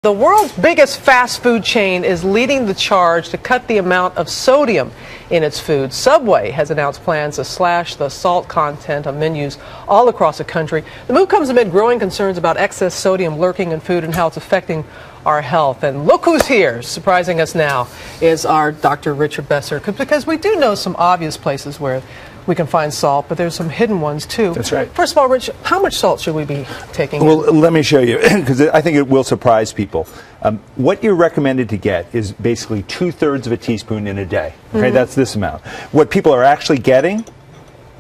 The world's biggest fast food chain is leading the charge to cut the amount of sodium in its food. Subway has announced plans to slash the salt content of menus all across the country. The move comes amid growing concerns about excess sodium lurking in food and how it's affecting our health. And look who's here, surprising us now, is our Dr. Richard Besser, because we do know some obvious places where we can find salt, but there's some hidden ones too. That's right. First of all, Rich, how much salt should we be taking? Well, let me show you, because I think it will surprise people. What you're recommended to get is basically 2/3 of a teaspoon in a day. Okay, that's this amount. What people are actually getting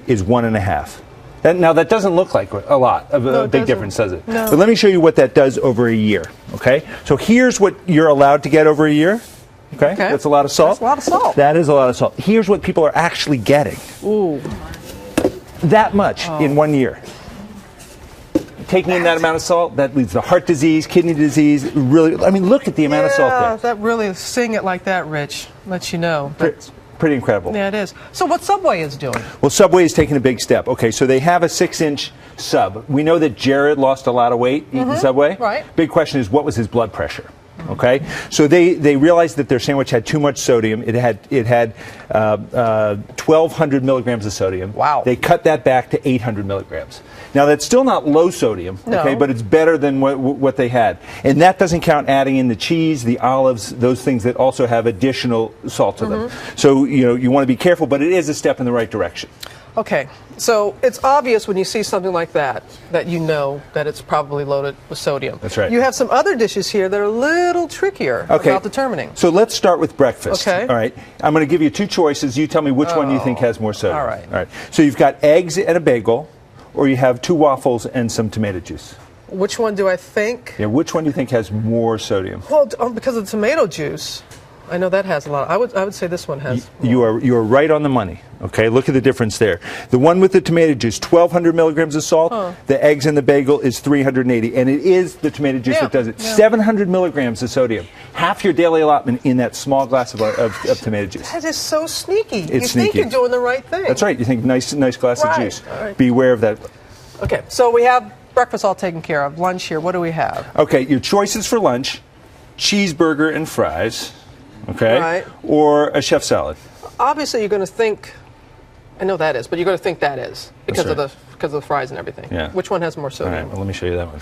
is 1.5. Now, that doesn't look like a lot of a big difference, does it? No. But let me show you what that does over a year. Okay, so here's what you're allowed to get over a year. Okay, that's a lot of salt. That's a lot of salt. That is a lot of salt. Here's what people are actually getting. Ooh. That much in 1 year. Taking in that amount of salt, that leads to heart disease, kidney disease. Really, I mean, look at the amount of salt there. Yeah, that really, seeing it like that, Rich, lets you know. Pretty incredible. Yeah, it is. So what Subway is doing? Well, Subway is taking a big step. Okay, so they have a 6-inch sub. We know that Jared lost a lot of weight eating Subway. Right. Big question is, what was his blood pressure? Okay, so they realized that their sandwich had too much sodium. It had 1,200 milligrams of sodium. Wow. They cut that back to 800 milligrams. Now that's still not low sodium, okay, but it's better than what they had. And that doesn't count adding in the cheese, the olives, those things that also have additional salt to them. So you want to be careful, but it is a step in the right direction. Okay, so it's obvious when you see something like that, that you know that it's probably loaded with sodium. That's right. You have some other dishes here that are a little trickier about determining. So let's start with breakfast. Okay. All right. I'm going to give you two choices. You tell me which one you think has more sodium. All right. All right. So you've got eggs and a bagel, or you have 2 waffles and some tomato juice. Which one do I think? Yeah, which one do you think has more sodium? Well, because of the tomato juice, I know that has a lot. I would say this one has. You are right on the money. Okay, look at the difference there. The one with the tomato juice, 1,200 milligrams of salt. The eggs and the bagel is 380, and it is the tomato juice that does it. 700 milligrams of sodium, half your daily allotment in that small glass of tomato juice. That is so sneaky. It's you sneaky. think you're doing the right thing. That's right. You think nice glass of juice. All right. Beware of that. Okay, so we have breakfast all taken care of. Lunch here. What do we have? Okay, your choices for lunch: cheeseburger and fries. Okay, right. Or a chef salad. Obviously, you're going to think. I know that is, but you're going to think that is because right. of the fries and everything. Yeah. Which one has more All sodium? right, well, let me show you that one.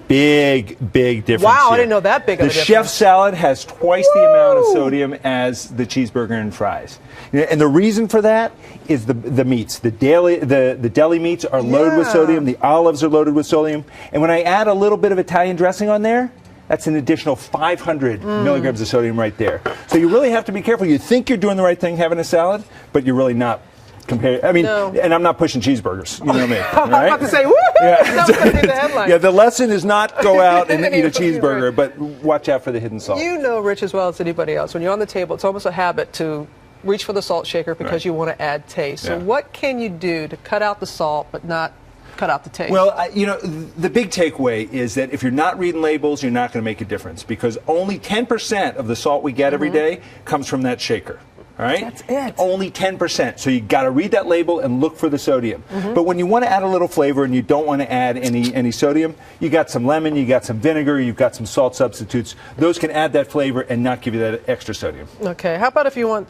Big difference. Wow, here. I didn't know that big of a difference. The chef salad has twice the amount of sodium as the cheeseburger and fries. And the reason for that is the meats. The deli meats are loaded with sodium. The olives are loaded with sodium. And when I add a little bit of Italian dressing on there, that's an additional 500 milligrams of sodium right there. So you really have to be careful. You think you're doing the right thing having a salad, but you're really not. And I'm not pushing cheeseburgers. You know what I mean? I'm about to say, woo! That was going to be the headline. Yeah, the lesson is not go out and eat a cheeseburger, but watch out for the hidden salt. You know, Rich, as well as anybody else, when you're on the table, it's almost a habit to reach for the salt shaker because you want to add taste. So what can you do to cut out the salt but not cut out the taste? Well, the big takeaway is that if you're not reading labels, you're not going to make a difference because only 10% of the salt we get every day comes from that shaker. All right? That's it. Only 10%. So you got to read that label and look for the sodium. But when you want to add a little flavor and you don't want to add any sodium, you got some lemon, you got some vinegar, you've got some salt substitutes. Those can add that flavor and not give you that extra sodium. Okay. How about if you want,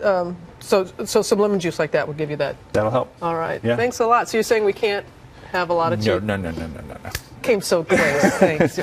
so some lemon juice like that would give you that? That'll help. All right. Yeah. Thanks a lot. So you're saying we can't have a lot of juice? No. Came so close. Thanks.